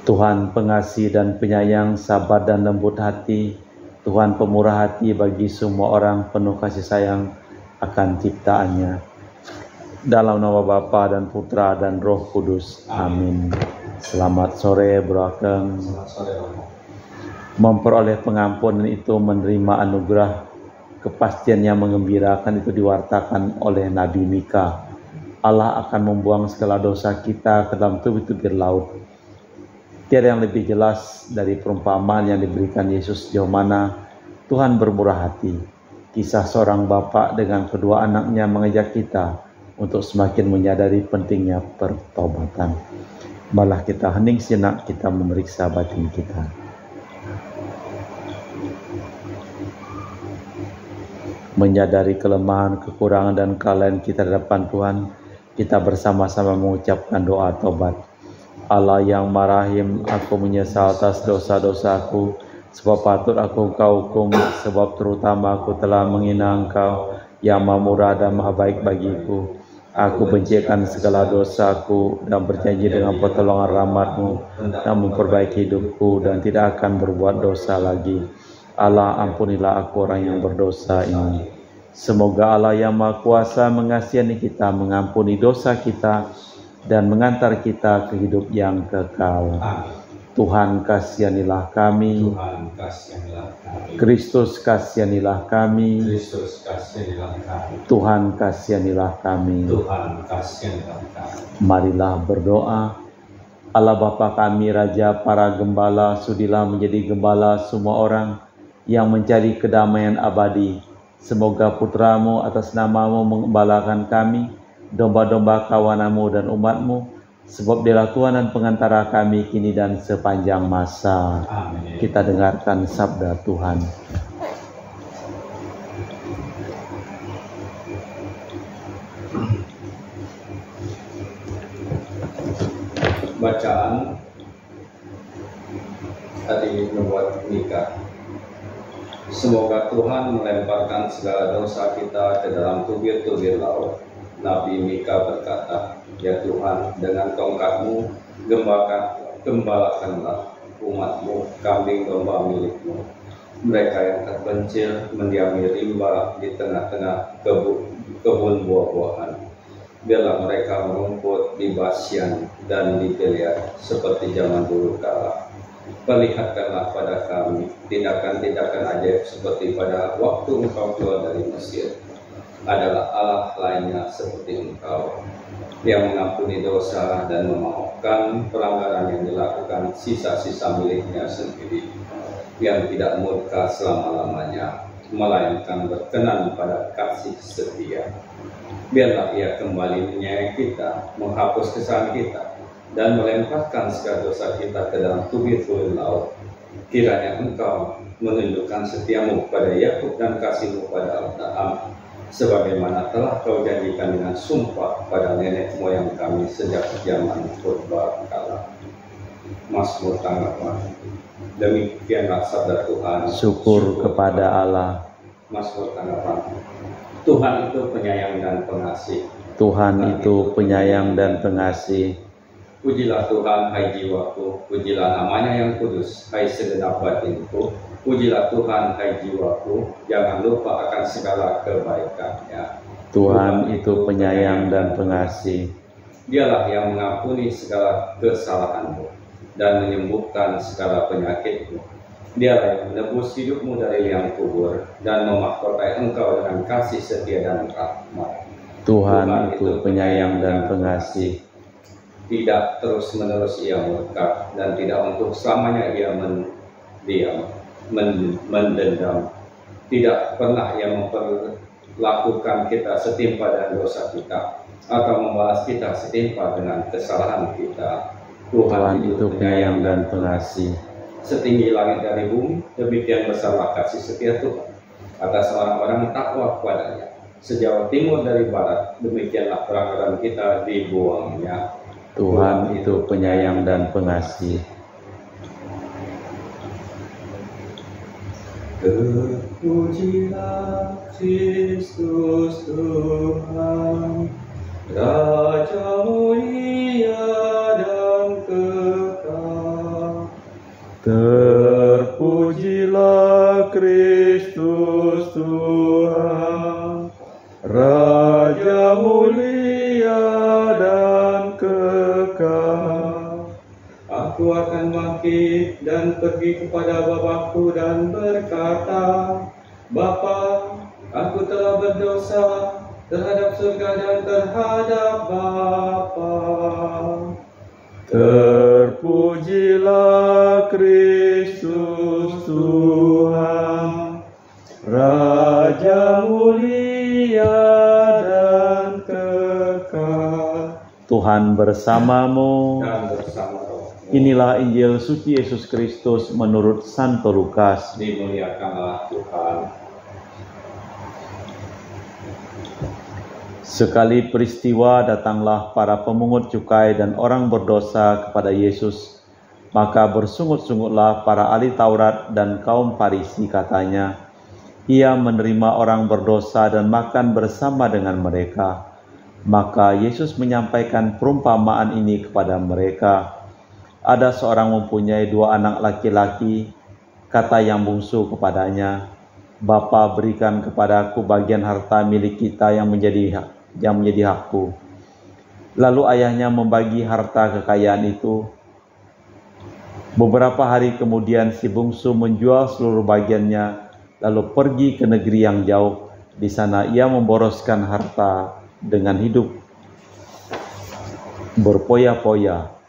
Tuhan pengasih dan penyayang, sabar dan lembut hati, Tuhan pemurah hati bagi semua orang, penuh kasih sayang akan ciptaannya. Dalam nama Bapa dan Putra dan Roh Kudus. Amin. Selamat sore, Bro Ageng. Memperoleh pengampunan itu menerima anugerah, kepastian yang mengembirakan itu diwartakan oleh Nabi Mika. Allah akan membuang segala dosa kita ke dalam tubir-tubir laut. Tiada yang lebih jelas dari perumpamaan yang diberikan Yesus sejauh mana Tuhan bermurah hati. Kisah seorang bapa dengan kedua anaknya mengajak kita untuk semakin menyadari pentingnya pertobatan. Malah kita hening sejenak, kita memeriksa batin kita. Menyadari kelemahan, kekurangan dan kelalaian kita di hadapan Tuhan, kita bersama-sama mengucapkan doa tobat. Allah yang marahim, aku menyesal atas dosa-dosaku, sebab patut aku Engkau hukum, sebab terutama aku telah menghina Engkau yang Maha Murah dan Maha Baik bagiku. Aku bencikan segala dosaku dan berjanji dengan pertolongan rahmat-Mu dan memperbaiki hidupku dan tidak akan berbuat dosa lagi. Allah, ampunilah aku orang yang berdosa ini. Semoga Allah yang Maha Kuasa mengasihi kita, mengampuni dosa kita, dan mengantar kita ke hidup yang kekal. Amin. Tuhan kasihanilah kami. Tuhan kasihanilah kami. Kristus kasihanilah kami. Kristus kasihanilah kami. Tuhan kasihanilah kami. Tuhan kasihanilah kami. Marilah berdoa. Allah Bapa kami, Raja para gembala, sudilah menjadi gembala semua orang yang mencari kedamaian abadi. Semoga Putra-Mu atas nama-Mu mengembalakan kami, domba-domba kawanan-Mu dan umat-Mu, sebab Dialah Tuhan dan pengantara kami kini dan sepanjang masa. Amin. Kita dengarkan sabda Tuhan. Bacaan tadi membuat nikah. Semoga Tuhan melemparkan segala dosa kita ke dalam tubir-tubir laut. Nabi Mika berkata, ya Tuhan, dengan tongkat-Mu gembalakanlah umat-Mu, kambing domba milik-Mu. Mereka yang terpencil mendiami rimba di tengah-tengah kebun buah-buahan. Biarlah mereka merumput di Basyan dan di Gilead seperti zaman dulu kala. Perlihatkanlah pada kami tindakan-tindakan ajaib seperti pada waktu Engkau keluar dari Mesir. Adalah Allah lainnya seperti Engkau, yang mengampuni dosa dan memaafkan pelanggaran yang dilakukan sisa-sisa miliknya sendiri, yang tidak murka selama-lamanya, melainkan berkenan pada kasih setia. Biarlah Ia kembali menyayangi kita, menghapus kesalahan kita, dan melemparkan segala dosa kita ke dalam tubir-tubir laut. Kiranya Engkau menunjukkan setiamu pada Yakub dan kasih-Mu pada Abraham, sebagaimana telah Kau janjikan dengan sumpah pada nenek moyang kami sejak zaman purba kala. Mazmur tanggapan. Demikianlah sabda Tuhan. Syukur kepada Allah. Mazmur tanggapan. Tuhan itu penyayang dan pengasih. Tuhan itu penyayang dan pengasih. Pujilah Tuhan, hai jiwaku, pujilah namanya yang kudus, hai segenap batinku. Pujilah Tuhan, hai jiwaku, jangan lupa akan segala kebaikannya. Tuhan itu penyayang dan pengasih. Dialah yang mengampuni segala kesalahanmu dan menyembuhkan segala penyakitmu. Dialah yang menebus hidupmu dari liang kubur dan memahkotai engkau dengan kasih setia dan rahmat. Tuhan itu penyayang dan pengasih. Tidak terus-menerus Ia murka dan tidak untuk selamanya Ia mendendam. Tidak pernah Ia memperlakukan kita setimpal dengan dosa kita atau membalas kita setimpal dengan kesalahan kita. Tuhan itu penyayang dan pengasih. Setinggi langit dari bumi, demikian besarlah kasih setia Tuhan atas orang-orang takwa kepadanya. Sejauh timur dari barat, demikianlah pelanggaran kita dibuangnya. Tuhan itu penyayang dan pengasih. Terpujilah Kristus Tuhan, Raja mulia dan Aku akan bangkit dan pergi kepada Bapa-Ku dan berkata, Bapa, aku telah berdosa terhadap surga dan terhadap Bapa. Terpujilah Kristus Tuhan, Raja mulia dan kekal. Tuhan bersamamu. Dan bersama rohmu. Inilah Injil suci Yesus Kristus menurut Santo Lukas. Dimuliakanlah Tuhan. Sekali peristiwa datanglah para pemungut cukai dan orang berdosa kepada Yesus. Maka bersungut-sungutlah para ahli Taurat dan kaum Farisi, katanya, ia menerima orang berdosa dan makan bersama dengan mereka. Maka Yesus menyampaikan perumpamaan ini kepada mereka. Ada seorang mempunyai 2 anak laki-laki. Kata yang bungsu kepadanya, Bapa, berikan kepadaku bagian harta milik kita yang menjadi hakku. Lalu ayahnya membagi harta kekayaan itu. Beberapa hari kemudian si bungsu menjual seluruh bagiannya, lalu pergi ke negeri yang jauh. Di sana ia memboroskan harta dengan hidup berpoya-poya.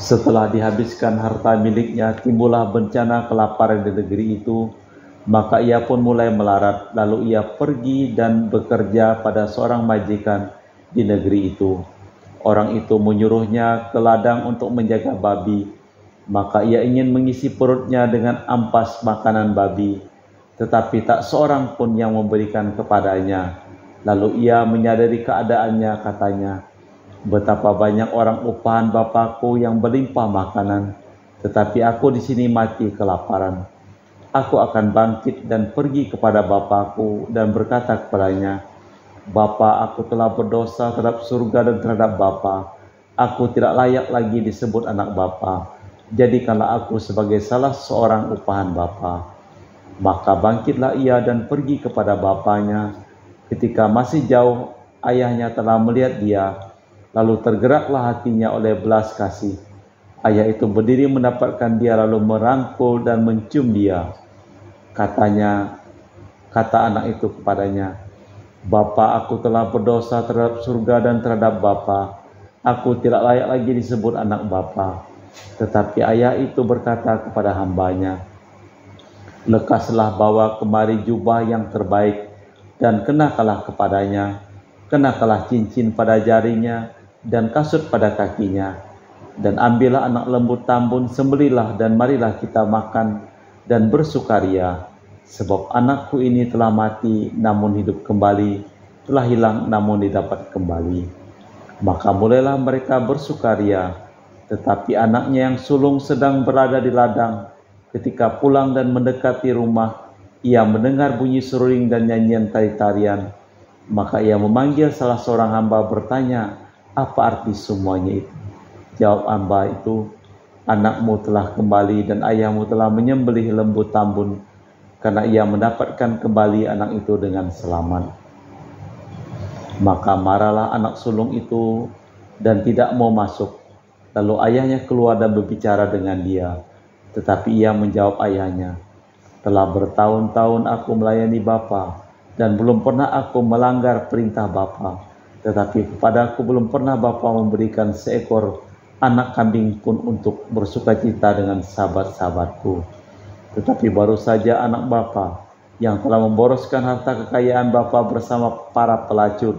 Setelah dihabiskan harta miliknya, timbullah bencana kelaparan di negeri itu. Maka ia pun mulai melarat, lalu ia pergi dan bekerja pada seorang majikan di negeri itu. Orang itu menyuruhnya ke ladang untuk menjaga babi. Maka ia ingin mengisi perutnya dengan ampas makanan babi, tetapi tak seorang pun yang memberikan kepadanya. Lalu ia menyadari keadaannya, katanya, betapa banyak orang upahan Bapakku yang berlimpah makanan, tetapi aku di sini mati kelaparan. Aku akan bangkit dan pergi kepada Bapakku dan berkata kepadanya, Bapa, aku telah berdosa terhadap surga dan terhadap Bapa. Aku tidak layak lagi disebut anak Bapa. Jadikanlah aku sebagai salah seorang upahan Bapa. Maka bangkitlah ia dan pergi kepada bapanya. Ketika masih jauh, ayahnya telah melihat dia. Lalu tergeraklah hatinya oleh belas kasih. Ayah itu berdiri mendapatkan dia lalu merangkul dan mencium dia. Kata anak itu kepadanya, Bapa, aku telah berdosa terhadap surga dan terhadap Bapa. Aku tidak layak lagi disebut anak Bapa. Tetapi ayah itu berkata kepada hambanya, lekaslah bawa kemari jubah yang terbaik dan kenakanlah kepadanya. Kenakanlah cincin pada jarinya dan kasut pada kakinya. Dan ambillah anak lembu tambun, sembelilah dan marilah kita makan dan bersukaria. Sebab anakku ini telah mati namun hidup kembali, telah hilang namun didapat kembali. Maka mulailah mereka bersukaria. Tetapi anaknya yang sulung sedang berada di ladang. Ketika pulang dan mendekati rumah, ia mendengar bunyi seruling dan nyanyian tari-tarian. Maka ia memanggil salah seorang hamba bertanya, apa arti semuanya itu? Jawab hamba itu, anakmu telah kembali dan ayahmu telah menyembelih lembu tambun, karena ia mendapatkan kembali anak itu dengan selamat. Maka marahlah anak sulung itu dan tidak mau masuk. Lalu ayahnya keluar dan berbicara dengan dia. Tetapi ia menjawab ayahnya, telah bertahun-tahun aku melayani Bapa dan belum pernah aku melanggar perintah Bapa. Tetapi kepadaku belum pernah Bapa memberikan seekor anak kambing pun untuk bersukacita dengan sahabat-sahabatku. Tetapi baru saja anak Bapa yang telah memboroskan harta kekayaan Bapa bersama para pelacur.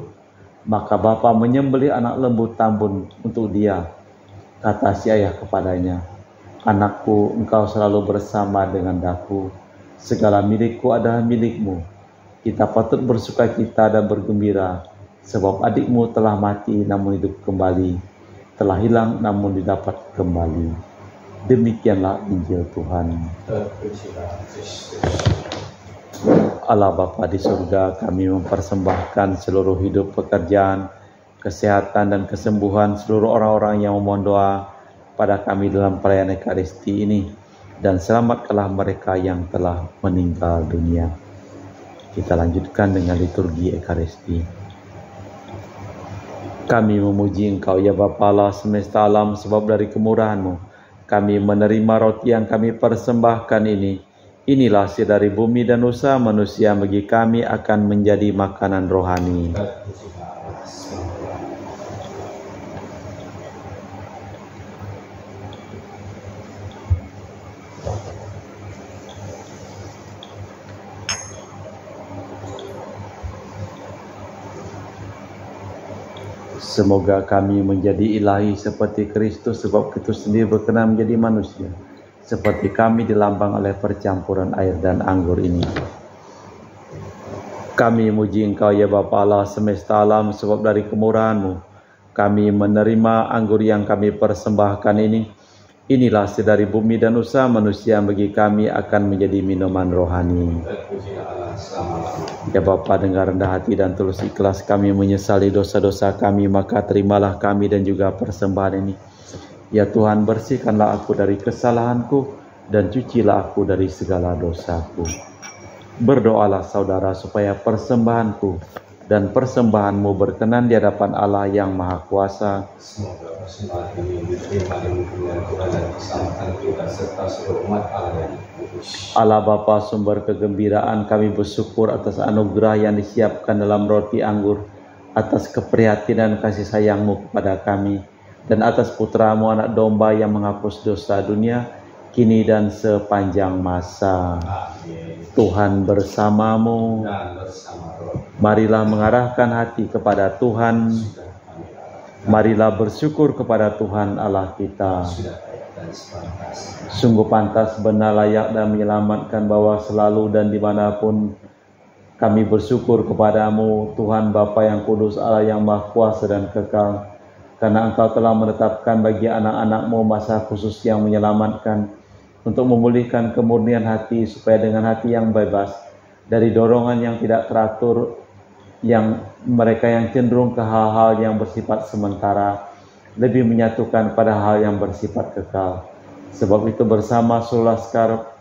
Maka Bapa menyembelih anak lembu tambun untuk dia. Kata si ayah kepadanya, anakku, engkau selalu bersama dengan aku. Segala milikku adalah milikmu. Kita patut bersukacita dan bergembira, sebab adikmu telah mati namun hidup kembali, telah hilang namun didapat kembali. Demikianlah Injil Tuhan. Allah Bapa di surga, kami mempersembahkan seluruh hidup, pekerjaan, kesehatan dan kesembuhan seluruh orang-orang yang memohon doa pada kami dalam perayaan Ekaristi ini, dan selamatkanlah mereka yang telah meninggal dunia. Kita lanjutkan dengan liturgi Ekaristi. Kami memuji Engkau ya Bapa Allah semesta alam, sebab dari kemurahan-Mu kami menerima roti yang kami persembahkan ini. Inilah hasil dari bumi dan usaha manusia, bagi kami akan menjadi makanan rohani. Semoga kami menjadi ilahi seperti Kristus, sebab Kristus sendiri berkenan menjadi manusia, seperti kami dilambang oleh percampuran air dan anggur ini. Kami muji Engkau ya Bapa Allah semesta alam, sebab dari kemurahan-Mu kami menerima anggur yang kami persembahkan ini. Inilah hasil dari bumi dan usaha manusia, bagi kami akan menjadi minuman rohani. Ya Bapa, dengan rendah hati dan tulus ikhlas kami menyesali dosa-dosa kami, maka terimalah kami dan juga persembahan ini. Ya Tuhan, bersihkanlah aku dari kesalahanku dan cucilah aku dari segala dosaku. Berdoalah saudara supaya persembahanku dan persembahanmu berkenan di hadapan Allah yang Maha Kuasa. Semoga persembahan ini diterima dengan kemuliaan Tuhan dan keselamatan kita serta seluruh umat Allah yang kudus. Allah Bapa sumber kegembiraan, kami bersyukur atas anugerah yang disiapkan dalam roti anggur, atas keprihatinan kasih sayang-Mu kepada kami, dan atas putra-Mu anak domba yang menghapus dosa dunia, kini dan sepanjang masa. Amin. Tuhan bersamamu. Dan bersama roh. Marilah mengarahkan hati kepada Tuhan. Marilah bersyukur kepada Tuhan Allah kita. Sudah baik dan sepantas. Sungguh pantas, benar, layak dan menyelamatkan, bahwa selalu dan dimanapun kami bersyukur kepadamu, Tuhan Bapa yang kudus, Allah yang maha kuasa dan kekal. Karena Engkau telah menetapkan bagi anak-anak-Mu masa khusus yang menyelamatkan, untuk memulihkan kemurnian hati, supaya dengan hati yang bebas dari dorongan yang tidak teratur, yang mereka yang cenderung ke hal-hal yang bersifat sementara, lebih menyatukan pada hal yang bersifat kekal. Sebab itu bersama seluruh laskar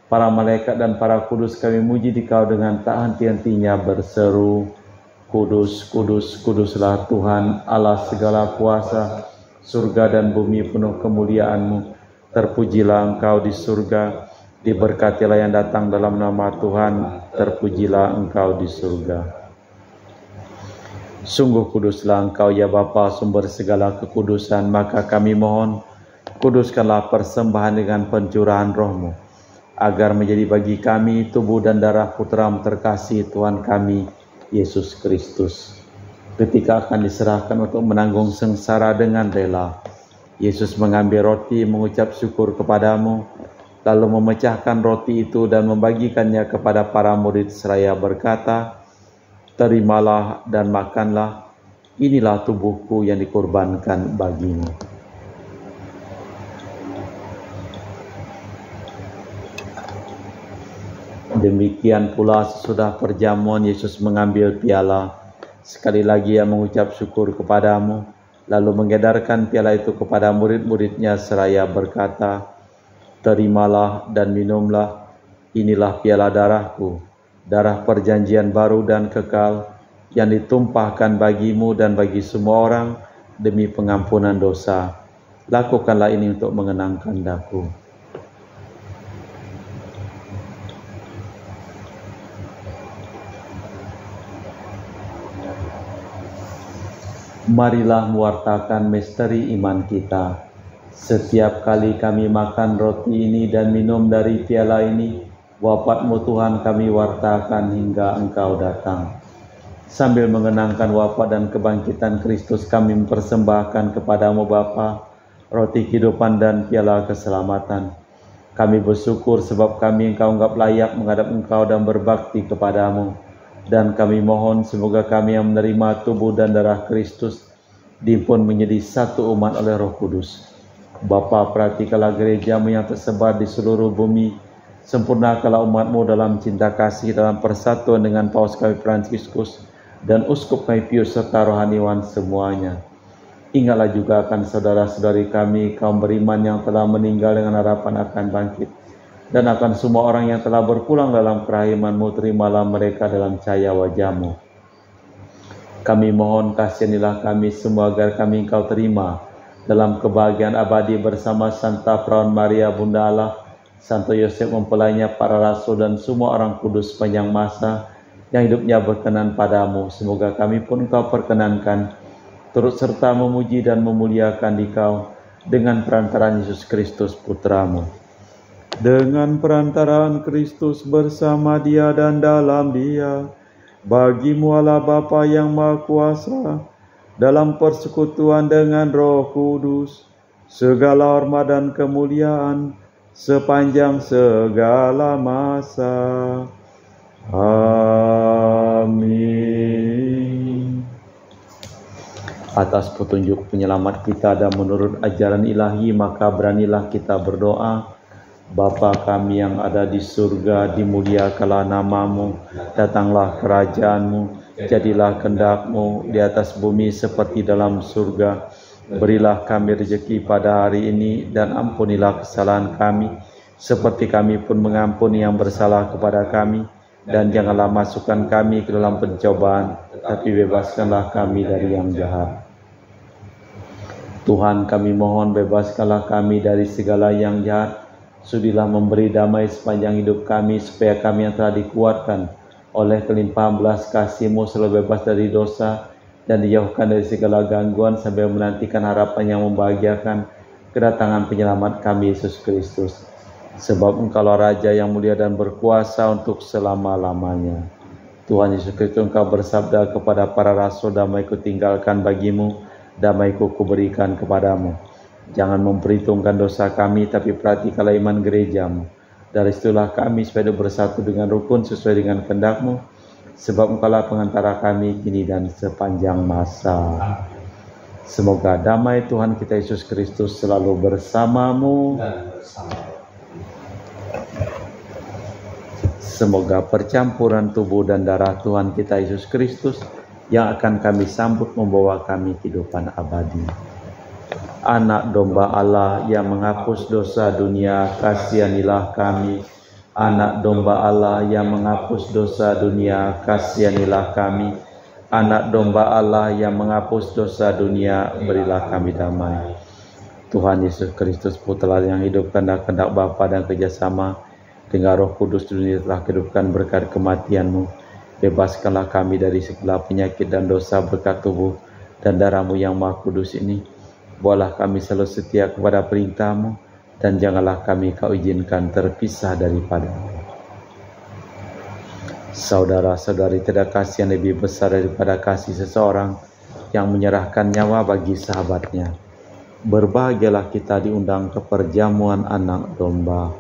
para malaikat dan para kudus kami muji Dikau dengan tak henti-hentinya berseru, Kudus, kudus, kuduslah Tuhan Allah segala kuasa, surga dan bumi penuh kemuliaan-Mu. Terpujilah Engkau di surga, diberkatilah yang datang dalam nama Tuhan, terpujilah Engkau di surga. Sungguh kuduslah Engkau ya Bapa, sumber segala kekudusan, maka kami mohon, kuduskanlah persembahan dengan pencurahan Roh-Mu, agar menjadi bagi kami tubuh dan darah Putra-Mu terkasih, Tuhan kami, Yesus Kristus. Ketika akan diserahkan untuk menanggung sengsara dengan rela, Yesus mengambil roti, mengucap syukur kepadamu, lalu memecahkan roti itu dan membagikannya kepada para murid seraya berkata, terimalah dan makanlah, inilah tubuhku yang dikorbankan bagimu. Demikian pula sesudah perjamuan Yesus mengambil piala, sekali lagi Ia mengucap syukur kepadamu, lalu mengedarkan piala itu kepada murid-muridnya seraya berkata, terimalah dan minumlah, inilah piala darahku, darah perjanjian baru dan kekal, yang ditumpahkan bagimu dan bagi semua orang demi pengampunan dosa. Lakukanlah ini untuk mengenangkan daku. Marilah mewartakan misteri iman kita. Setiap kali kami makan roti ini dan minum dari piala ini, wafat-Mu Tuhan kami wartakan hingga Engkau datang. Sambil mengenangkan wafat dan kebangkitan Kristus, kami mempersembahkan kepadamu Bapa, roti kehidupan dan piala keselamatan. Kami bersyukur sebab kami Engkau anggap layak menghadap Engkau dan berbakti kepadamu. Dan kami mohon semoga kami yang menerima tubuh dan darah Kristus dihimpun menjadi satu umat oleh Roh Kudus. Bapa, perhatikanlah gereja-Mu yang tersebar di seluruh bumi. Sempurnakanlah umat-Mu dalam cinta kasih, dalam persatuan dengan Paus kami Fransiskus dan Uskup kami Pius serta rohaniwan semuanya. Ingatlah juga akan saudara-saudari kami, kaum beriman yang telah meninggal dengan harapan akan bangkit. Dan akan semua orang yang telah berpulang dalam kerahiman-Mu, terimalah mereka dalam cahaya wajah-Mu. Kami mohon kasihanilah kami semua agar kami Engkau terima dalam kebahagiaan abadi bersama Santa Perawan Maria Bunda Allah, Santo Yosef mempelainya, para rasul dan semua orang kudus sepanjang masa yang hidupnya berkenan padamu. Semoga kami pun Engkau perkenankan turut serta memuji dan memuliakan Dikau dengan perantaraan Yesus Kristus Putramu. Dengan perantaraan Kristus bersama Dia dan dalam Dia, bagimu Allah Bapa yang Maha Kuasa, dalam persekutuan dengan Roh Kudus, segala hormat dan kemuliaan sepanjang segala masa. Amin. Atas petunjuk penyelamat kita dan menurut ajaran ilahi, maka beranilah kita berdoa. Bapa kami yang ada di surga, dimuliakanlah namamu, datanglah kerajaanmu, jadilah kehendak-Mu di atas bumi seperti dalam surga. Berilah kami rezeki pada hari ini dan ampunilah kesalahan kami, seperti kami pun mengampuni yang bersalah kepada kami. Dan janganlah masukkan kami ke dalam pencobaan, tapi bebaskanlah kami dari yang jahat. Tuhan, kami mohon bebaskanlah kami dari segala yang jahat. Sudilah memberi damai sepanjang hidup kami, supaya kami yang telah dikuatkan oleh kelimpahan belas kasih-Mu selalu bebas dari dosa dan dijauhkan dari segala gangguan sambil menantikan harapan yang membahagiakan kedatangan penyelamat kami, Yesus Kristus. Sebab Engkaulah Raja yang mulia dan berkuasa untuk selama-lamanya. Tuhan Yesus Kristus, Engkau bersabda kepada para rasul, damai-Ku tinggalkan bagimu, damai-Ku kuberikan kepadamu. Jangan memperhitungkan dosa kami, tapi perhatikanlah iman gereja-Mu. Dari situlah kami supaya bersatu dengan rukun sesuai dengan kehendak-Mu, sebab Engkaulah pengantara kami kini dan sepanjang masa. Semoga damai Tuhan kita Yesus Kristus selalu bersamamu. Semoga percampuran tubuh dan darah Tuhan kita Yesus Kristus yang akan kami sambut membawa kami kehidupan abadi. Anak domba Allah yang menghapus dosa dunia, kasihanilah kami. Anak domba Allah yang menghapus dosa dunia, kasihanilah kami. Anak domba Allah yang menghapus dosa dunia, berilah kami damai. Tuhan Yesus Kristus, Putra yang hidupkan kehendak Bapa dan kerjasama dengan Roh Kudus dunia telah hidupkan berkat kematian-Mu. Bebaskanlah kami dari segala penyakit dan dosa berkat tubuh dan darah-Mu yang Maha Kudus ini. Buatlah kami selalu setia kepada perintah-Mu, dan janganlah kami Kau izinkan terpisah daripada-Mu. Saudara-saudari, tidak kasih yang lebih besar daripada kasih seseorang yang menyerahkan nyawa bagi sahabatnya. Berbahagialah kita diundang ke perjamuan anak domba.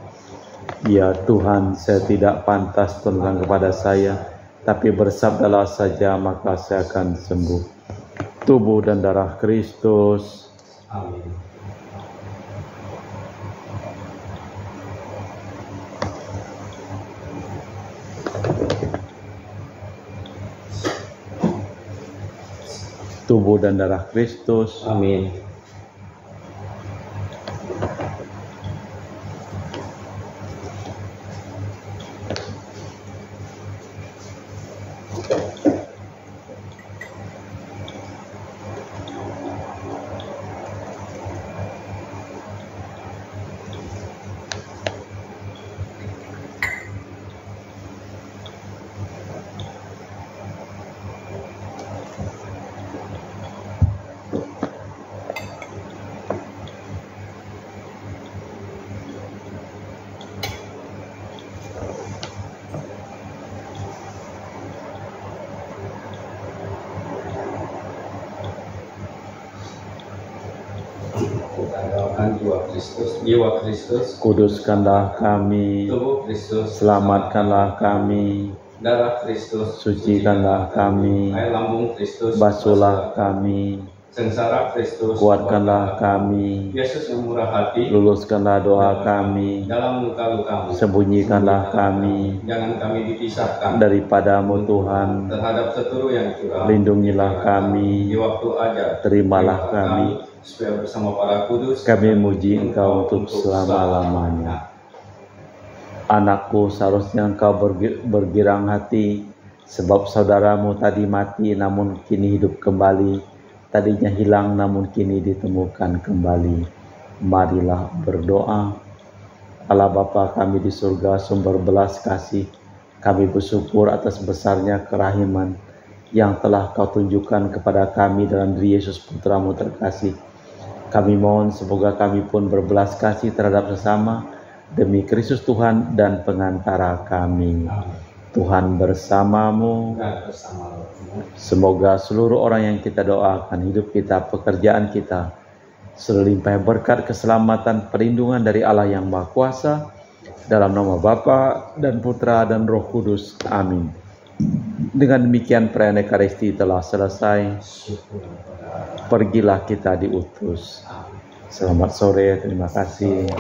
Ya Tuhan, saya tidak pantas tundukkan kepada saya, tapi bersabdalah saja maka saya akan sembuh. Tubuh dan darah Kristus. Amin. Tubuh dan darah Kristus. Amin. Jiwa Kristus, kuduskanlah kami. tubuh Kristus, selamatkanlah kami. darah Kristus, sucikanlah kami. air lambung Kristus, basuhlah kami. sengsara Kristus, kuatkanlah kami. Yesus yang murah hati, luluskanlah doa kami. dalam luka-lukamu, sembunyikanlah kami. jangan kami dipisahkan daripada-Mu Tuhan. terhadap seturu yang curang, lindungilah kami. di waktu ajar, terimalah kami. supaya bersama para kudus kami muji Engkau untuk selama-lamanya. Anakku, seharusnya engkau bergirang hati Sebab saudaramu tadi mati namun kini hidup kembali, tadinya hilang namun kini ditemukan kembali. Marilah berdoa. Allah Bapa kami di surga, sumber belas kasih, kami bersyukur atas besarnya kerahiman yang telah Kau tunjukkan kepada kami dalam diri Yesus Putramu terkasih. Kami mohon semoga kami pun berbelas kasih terhadap sesama demi Kristus Tuhan dan pengantara kami. Tuhan bersamamu. Semoga seluruh orang yang kita doakan, hidup kita, pekerjaan kita, selimpah berkat, keselamatan, perlindungan dari Allah yang Maha Kuasa, dalam nama Bapa dan Putra dan Roh Kudus. Amin. Dengan demikian perayaan Ekaristi telah selesai. Pergilah kita diutus. Selamat sore, terima kasih.